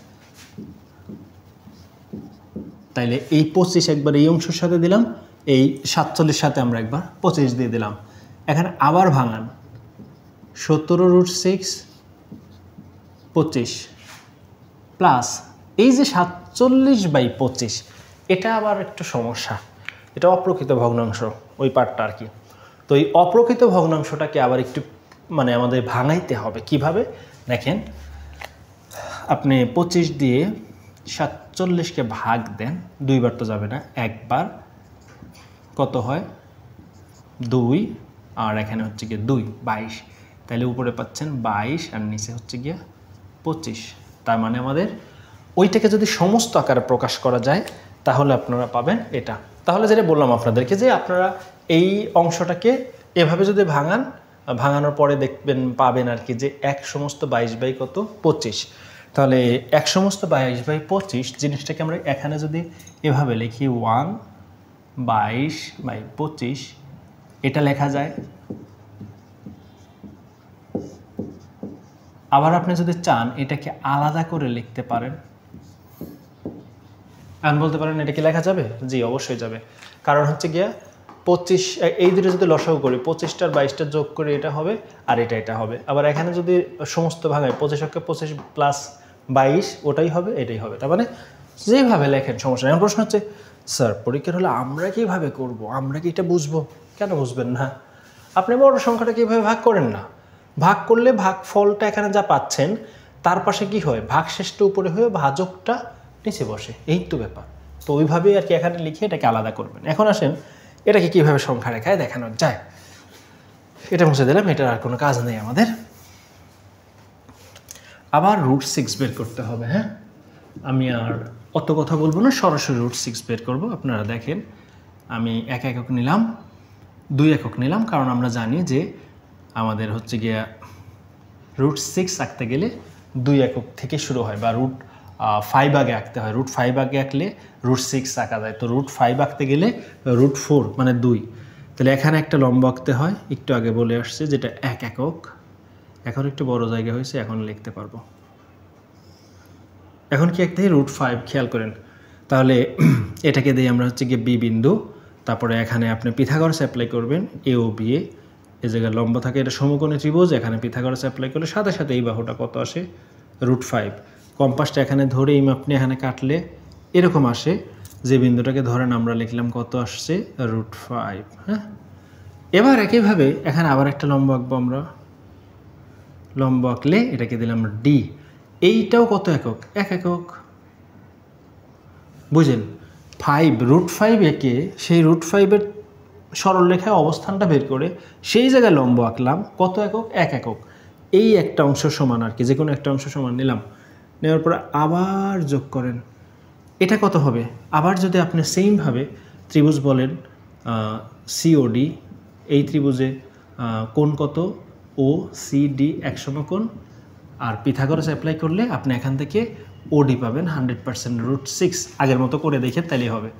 B: তাইলে এই 25 একবার এই অংশের সাথে দিলাম, এই 47 সাথে আমরা একবার 25 দিয়ে দিলাম। এখানে আবার ভাঙান, 17√6 25 প্লাস এই যে 47/25, এটা আবার একটু সমস্যা, এটা অপ্রকৃত ভগ্নাংশ ওই পার্টটা আর কি। তো এই অপ্রকৃত ভগ্নাংশটাকে আবার একটু মানে আমাদের ভাঙাইতে হবে। কিভাবে দেখেন, আপনি 25 দিয়ে 47কে ভাগ দেন, দুইবার তো যাবে না, একবার, কত হয় 2, আর এখানে হচ্ছে গিয়ে 2 22, তাহলে উপরে পাচ্ছেন 22 আর নিচে হচ্ছে গিয়ে 25। তার মানে আমাদের ওইটাকে যদি সমস্ত আকারে প্রকাশ করা যায় তাহলে আপনারা পাবেন এটা। তাহলে যেটা বললাম আপনাদেরকে, যে আপনারা এই অংশটাকে এভাবে যদি ভাঙানোর পরে পাবেন আর কি, যে 1/22 তাহলে 1/22 জিনিসটাকে আমরা এখানে যদি এভাবে লিখি 1/22 এটা লেখা যায়। আবার আপনি যদি চান এটাকে আলাদা করে লিখতে পারেন, এখন বলতে পারেন এটা কি লেখা যাবে? জি অবশ্যই যাবে, কারণ হচ্ছে গিয়া 25 এই দুটো যদি লসাগু করি, 25টা আর 22টা যোগ করে এটা হবে, আর এটা হবে। আবার এখানে যদি সমস্ত ভাঙায় 25কে 25 প্লাস 22 ওটাই হবে, এটাই হবে। তার মানে যেভাবে লেখেন সমস্যা নেই। এখন প্রশ্ন হচ্ছে, স্যার পরীক্ষার হলে আমরা কীভাবে করব, আমরা কি এটা বুঝবো? কেন বুঝবেন না? আপনি বড় সংখ্যাটা কীভাবে ভাগ করেন না, ভাগ করলে ভাগফলটা এখানে যা পাচ্ছেন তার পাশে কি হয়, ভাগশেষটা উপরে হয়ে ভাজকটা নিচে বসে, এই তো ব্যাপার। তো ওইভাবেই আর কি এখানে লিখে এটাকে আলাদা করবেন। এখন আসেন এটাকে কীভাবে সংখ্যা রেখায় দেখানো যায়। এটা মুছে দিলাম, এটার আর কোনো কাজ নেই আমাদের। আবার √6 বের করতে হবে। হ্যাঁ, আমি আর অত কথা বলবো না, সরাসরি √6 বের করব। আপনারা দেখেন, আমি 1 একক নিলাম, 2 একক নিলাম, কারণ আমরা জানি যে আমাদের হচ্ছে গিয়া √6 আঁকতে গেলে 2 একক থেকে শুরু হয়, বা √5 আগে আঁকতে হয়। √5 আগে আঁকলে √6 আঁকা যায়। তো √5 আঁকতে গেলে √4 মানে 2। তাহলে এখানে একটা লম্ব আঁকতে হয়, একটু আগে বলে আসছে, যেটা 1 একক। এখন একটু বড় জায়গা হয়েছে, এখন লিখতে পারবো। এখন কি একটা √5 খেয়াল করেন, তাহলে এটাকে দিয়ে আমরা হচ্ছে গিয়ে বি বিন্দু, তারপরে এখানে আপনি পিথাগোরাস অ্যাপ্লাই করবেন, এ ও বি এ, এই জায়গায় লম্ব থাকে, এটা সমকোণী ত্রিভুজ, এখানে পিথাগোরাস অ্যাপ্লাই করলে সাথে সাথে এই বাহুটা কত আসে, √5। কম্পাসটা এখানে ধরে এই মাপনি এখানে কাটলে এরকম আসে, যে বিন্দুটাকে ধরেন আমরা লিখলাম কত আসছে, √5। হ্যাঁ, এবার একইভাবে এখানে আবার একটা লম্ব আঁকবো আমরা। লম্ব আঁকলে এটাকে দিলাম ডি। এইটাও কত একক, 1 একক। বুঝেন, √5 একে সেই √5-এর সরলরেখায় অবস্থানটা বের করে সেই জায়গায় লম্ব আঁকলাম, কত একক, 1 একক। এই একটা অংশ সমান আর কি, যে কোনো একটা অংশ সমান নিলাম, নেওয়ার পরে আবার যোগ করেন, এটা কত হবে। আবার যদি আপনি সেমভাবে ত্রিভুজ বলেন সিওডি, এই ত্রিভুজে কোণ কত, ও সি ডি এক সমকোণ, আর পিথাগোরাস অ্যাপ্লাই করলে আপনি এখান থেকে ওডি পাবেন 100% √6। আগের মতো করে দেখে তাহলেই হবে।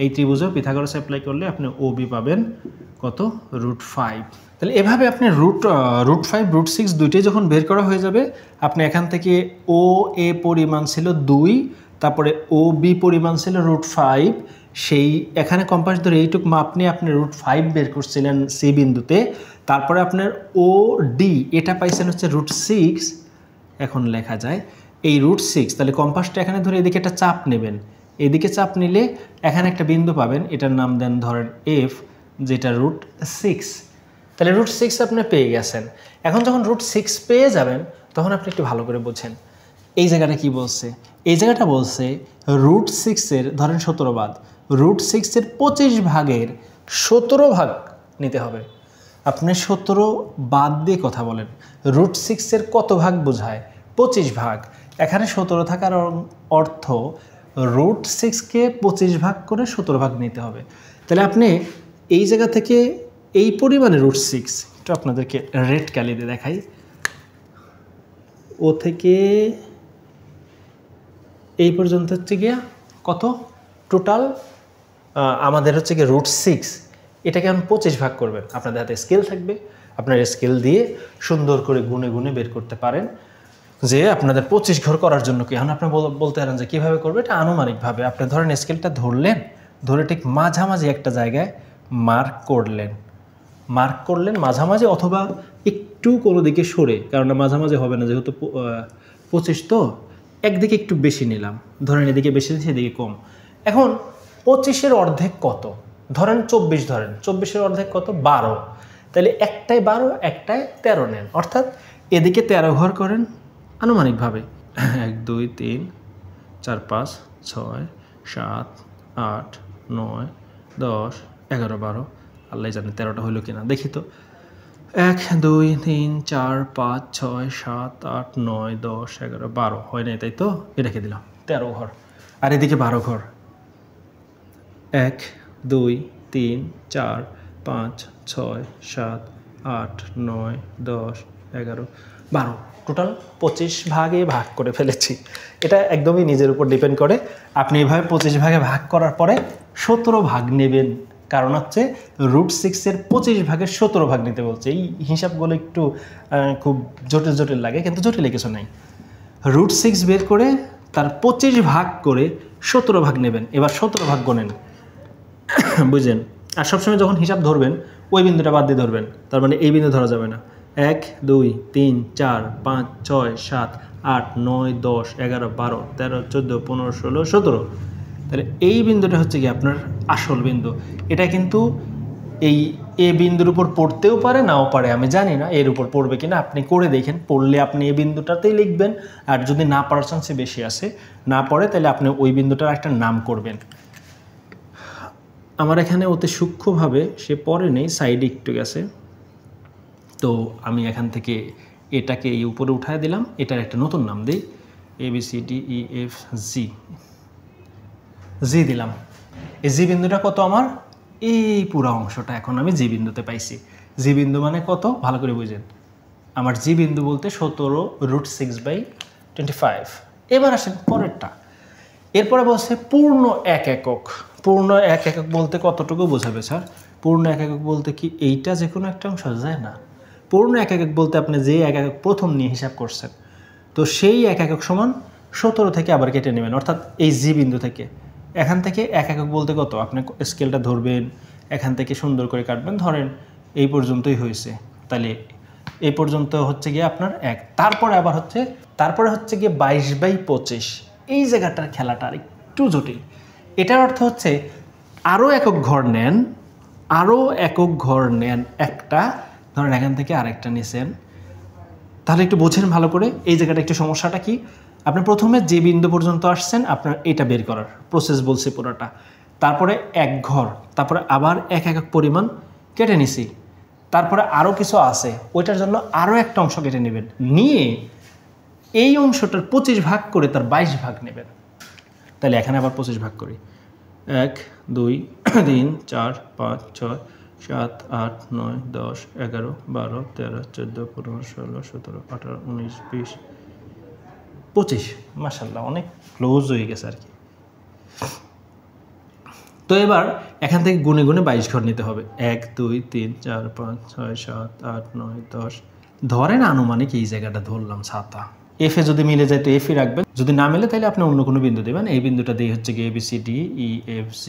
B: এই ত্রিভুজেও পিথাগোরাস অ্যাপ্লাই করলে আপনি ওবি পাবেন কত, √5। তাহলে এভাবে আপনি √5 √6 দুইটাই যখন বের করা হয়ে যাবে, আপনি এখান থেকে ও এ পরিমাণ ছিল 2, তারপরে ও বি পরিমাণ ছিল √5, সেই এখানে কম্পাস ধরে এইটুক মাপ নিয়ে আপনি √5 বের করছিলেন সি বিন্দুতে, তারপরে আপনার ও ডি এটা পাইছেন হচ্ছে √6। এখন লেখা যায় এই √6, তাহলে কম্পাসটা এখানে ধরে এদিকে একটা চাপ নেবেন, এদিকে চাপ নিলে এখানে একটা বিন্দু পাবেন, এটার নাম দেন ধরেন এফ, যেটা √6। তাহলে √6 আপনি পেয়ে গেছেন। এখন যখন √6 পেয়ে যাবেন, তখন আপনি একটু ভালো করে বোঝেন এই জায়গাটা কি বলছে। এই জায়গাটা বলছে √6-এর ধরেন 17 বাদ, √6-এর 25 ভাগের 17 ভাগ নিতে হবে। আপনি 17 বাদ দিয়ে কথা বলেন, √6-এর কত ভাগ বোঝায়, 25 ভাগ। এখানে 17 থাকার অর্থ √6-কে 25 ভাগ করে 17 ভাগ নিতে হবে। তাহলে আপনি এই জায়গা থেকে এই পরিমাণে √6, একটু আপনাদেরকে রেড কালি দিয়ে দেখাই, ও থেকে এই পর্যন্ত হচ্ছে গিয়া কত, টোটাল আমাদের হচ্ছে গিয়ে √6, এটাকে আপনি 25 ভাগ করবেন। আপনাদের হাতে স্কেল থাকবে, আপনার স্কেল দিয়ে সুন্দর করে গুনে গুনে বের করতে পারেন যে আপনাদের 25 ঘর করার জন্য কি। এখন আপনি বলতে পারেন যে কীভাবে করবে, এটা আনুমানিকভাবে আপনি ধরেন স্কেলটা ধরলেন, ধরে ঠিক মাঝামাঝি একটা জায়গায় মার্ক করলেন মাঝামাঝি, অথবা একটু কোনো দিকে সরে, কারণ মাঝামাঝি হবে না, যেহেতু 25 তো একদিকে একটু বেশি নিলাম, ধরেন এদিকে বেশি দিচ্ছি, এদিকে কম। এখন 25-এর অর্ধেক কত, ধরেন 24, ধরেন 24-এর অর্ধেক কত, 12। তাহলে একটায় 12, একটায় 13 নেন, অর্থাৎ এদিকে 13 ঘর করেন আনুমানিকভাবে। 1 2 3 4 5 6 7 8 9 10 11 12, আল্লাহ জানে 13টা হইল কিনা, দেখি তো। 1 2 3 4 5 6 7 8 9 10 11 12 হয় নাই, তাই তো, রেখে দিলাম 13 ঘর, আর এদিকে 12 ঘর। 1 2 3 4 5 6 7 8 9 10 11 12, টোটাল 25 ভাগে ভাগ করে ফেলেছি। এটা একদমই নিজের উপর ডিপেন্ড করে। আপনি এইভাবে 25 ভাগে ভাগ করার পরে 17 ভাগ নেবেন, কারণ হচ্ছে √6-এর 25 ভাগের 17 ভাগ নিতে বলছে। এই হিসাবগুলো একটু খুব জটিল জটিল লাগে, কিন্তু জটিল কিছু নাই। √6 বের করে তার 25 ভাগ করে 17 ভাগ নেবেন। এবার 17 ভাগ গোনেন, বুঝলেন। আর সবসময় যখন হিসাব ধরবেন ওই বিন্দুটা বাদ দিয়ে ধরবেন, তার মানে এই বিন্দু ধরা যাবে না। 1 2 3 4 5 6 7 8 9 10 11 12 13 14 15 16 17, তাহলে এই বিন্দুটা হচ্ছে কি আপনার আসল বিন্দু। এটা কিন্তু এই এ বিন্দুর উপর পড়তেও পারে, নাও পারে, আমি জানি না এর উপর পড়বে কিনা, আপনি করে দেখেন। পড়লে আপনি এই বিন্দুটাতেই লিখবেন, আর যদি না পড়ার চান্সে বেশি আসে, না পড়ে, তাহলে আপনি ওই বিন্দুটার একটা নাম করবেন। আমার এখানে অতি সূক্ষ্মভাবে সে পড়ে নেই, সাইডে একটু গেছে, তো আমি এখান থেকে এটাকে এই উপরে উঠায় দিলাম, এটার একটা নতুন নাম দিই, ABCDEF জি দিলাম। এই জি বিন্দুটা কত আমার? এই পুরো অংশটা এখন আমি জি বিন্দুতে পাইছি। জি বিন্দু মানে কত ভালো করে বুঝেন, আমার জি বিন্দু বলতে 17√6/25। এবার আসেন পরেরটা, এরপরে বলছে পূর্ণ এক একক। পূর্ণ এক একক বলতে কতটুকু বোঝাবে স্যার? পূর্ণ এক একক বলতে কি এইটা যে কোনো একটা অংশ যায় না? পূর্ণ এক একক বলতে আপনি যে এক একক প্রথম নিয়ে হিসাব করছেন, তো সেই এক একক সমান 17 থেকে আবার কেটে নেবেন, অর্থাৎ এই জি বিন্দু থেকে। এখান থেকে এক একক বলতে কত, আপনি স্কেলটা ধরবেন, এখান থেকে সুন্দর করে কাটবেন, ধরেন এই পর্যন্তই হয়েছে, তাহলে এই পর্যন্ত হচ্ছে গিয়ে আপনার এক। তারপরে হচ্ছে গিয়ে 22/25। এই জায়গাটার খেলাটা আর একটু জটিল। এটার অর্থ হচ্ছে আরও একক ঘর নেন, একটা, ধরেন এখান থেকে আরেকটা নিছেন, তাহলে একটু বোঝেন ভালো করে এই জায়গাটা একটু সমস্যাটা কি। আপনি প্রথমে যে বিন্দু পর্যন্ত আসছেন আপনার এটা বের করার প্রসেস বলছে পুরোটা, তারপরে এক ঘর, তারপরে আবার এক একক পরিমাণ কেটে নিছি, তারপরে আরও কিছু আছে, ওইটার জন্য আরও একটা অংশ কেটে নেবেন, নিয়ে এই অংশটার 25 ভাগ করে তার 22 ভাগ নেবেন। তাহলে এখানে আবার 25 ভাগ করি, 1 2 3 4 5 6 7 8 9 10 11 12 13 14 15 16 17 18 19 20 25। মাশাআল্লাহ অনেক ক্লোজ হয়ে গেছে আর কি। তো এবার এখান থেকে গুনে গুনে 22 ঘর নিতে হবে, 1 2 3 4 5 6 7 8 9 10। ধরেন আনুমানিক এই জায়গাটা ধরলাম ছাতা, এফে যদি মিলে যায় তো এফই রাখবেন, যদি না মিলে তাহলে আপনি অন্য কোনো বিন্দু দেবেন। এই বিন্দুটা দিয়ে হচ্ছে গিয়ে ABCDEFC,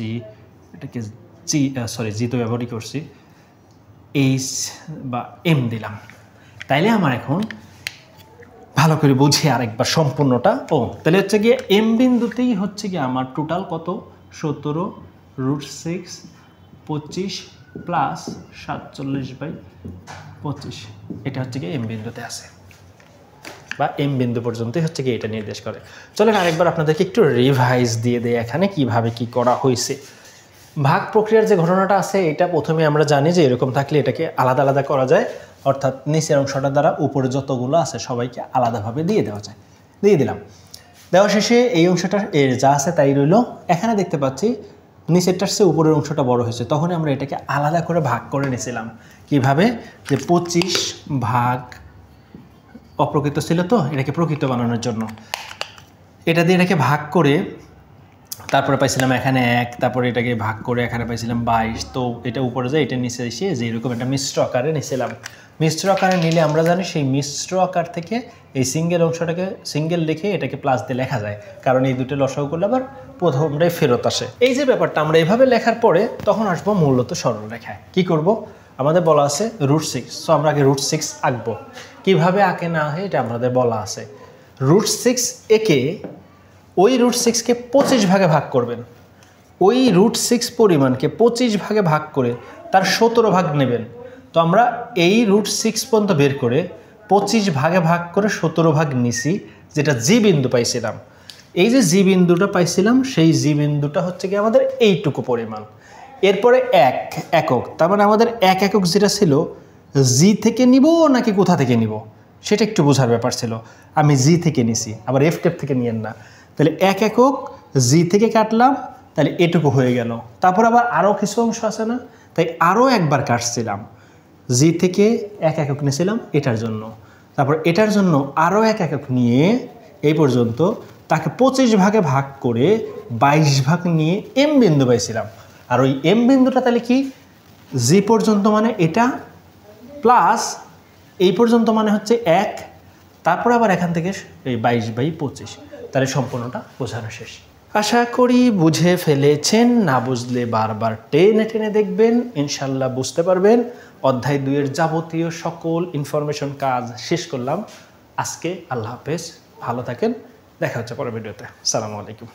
B: এটাকে জি তো ব্যবহারই করছি, এইচ বা এম দিলাম। তাইলে আমার এখন ভালো করে বুঝি আরেকবার সম্পূর্ণটা। তাহলে হচ্ছে গিয়ে এম বিন্দুতেই হচ্ছে গিয়ে আমার টোটাল কত, 17√6/25 প্লাস 47/25। এটা হচ্ছে গিয়ে এম বিন্দুতে আছে, বা এম বিন্দু পর্যন্তই হচ্ছে গিয়ে এটা নির্দেশ করে। চলেন আরেকবার আপনাদেরকে একটু রিভাইজ দিয়ে দেয় এখানে কিভাবে কি করা হয়েছে। ভাগ প্রক্রিয়ার যে ঘটনাটা আছে এটা প্রথমে আমরা জানি যে এরকম থাকলে এটাকে আলাদা আলাদা করা যায়, অর্থাৎ নিচের অংশটা দ্বারা উপরে যতগুলো আছে সবাইকে আলাদাভাবে দিয়ে দেওয়া যায়। দিয়ে দিলাম, দেওয়া শেষে এই অংশটা এর যা আছে তাই রইল। এখানে দেখতে পাচ্ছি নিচেরটার চেয়ে উপরের অংশটা বড় হয়েছে, তখন আমরা এটাকে আলাদা করে ভাগ করে নিয়েছিলাম। কিভাবে? যে 25 ভাগ অপ্রকৃত ছিল, তো এটাকে প্রকৃত বানানোর জন্য এটা দিয়ে এটাকে ভাগ করে তারপরে পাইছিলাম এখানে 1, তারপরে এটাকে ভাগ করে এখানে পাইছিলাম 22। তো এটা উপরে যায়, এটা নিচে এসে যে এরকম একটা মিশ্র আকারে নিয়েছিলাম। মিশ্র আকারে নিলে আমরা জানি সেই মিশ্র আকার থেকে এই সিঙ্গেল অংশটাকে সিঙ্গেল লিখে এটাকে প্লাস দিয়ে লেখা যায়, কারণ এই দুটো লসাগু করলে আবার প্রথমটাই ফেরত আসে। এই যে ব্যাপারটা আমরা এইভাবে লেখার পরে তখন আসবো মূলত সরল রেখায়। কি করব? আমাদের বলা আছে √6, সো আমরা আগে √6 আঁকবো। কীভাবে আঁকে না হয় এটা আমাদের বলা আছে। √6 একে ওই √6কে 25 ভাগে ভাগ করবেন, ওই √6 পরিমাণকে 25 ভাগে ভাগ করে তার 17 ভাগ নেবেন। তো আমরা এই √6 পর্যন্ত বের করে 25 ভাগে ভাগ করে 17 ভাগ নিছি, যেটা জি বিন্দু পাইছিলাম। এই যে জি বিন্দুটা পাইছিলাম সেই জি বিন্দুটা হচ্ছে কি আমাদের এইটুকু পরিমাণ। এরপরে এক একক, তার মানে আমাদের এক একক যেটা ছিল জি থেকে নিব নাকি কোথা থেকে নিব সেটা একটু বোঝার ব্যাপার ছিল। আমি জি থেকে নিছি, আবার এফ টেপ থেকে নিয়েন না। তাহলে এক একক জি থেকে কাটলাম, তাহলে এটুকু হয়ে গেল। তারপর আবার আরও কিছু অংশ আছে না, তাই আরও একবার কাটছিলাম, জি থেকে এক একক নিয়েছিলাম এটার জন্য, তারপর এটার জন্য আরও এক একক নিয়ে এই পর্যন্ত তাকে 25 ভাগে ভাগ করে 22 ভাগ নিয়ে এম বিন্দু পাইছিলাম। আর ওই এম বিন্দুটা তাহলে কি, জি পর্যন্ত মানে এটা প্লাস এই পর্যন্ত মানে হচ্ছে 1, তারপর আবার এখান থেকে এই 22/25। তাহলে সম্পূর্ণটা বোঝানো শেষ। আশা করি বুঝে ফেলেছেন, না বুঝলে বারবার টেনে টেনে দেখবেন, ইনশাল্লাহ বুঝতে পারবেন। অধ্যায় 2 এর যাবতীয় সকল ইনফরমেশন কাজ শেষ করলাম আজকে। আল্লাহ হাফেজ, ভালো থাকেন, দেখা হচ্ছে পরের ভিডিওতে। আসসালামু আলাইকুম।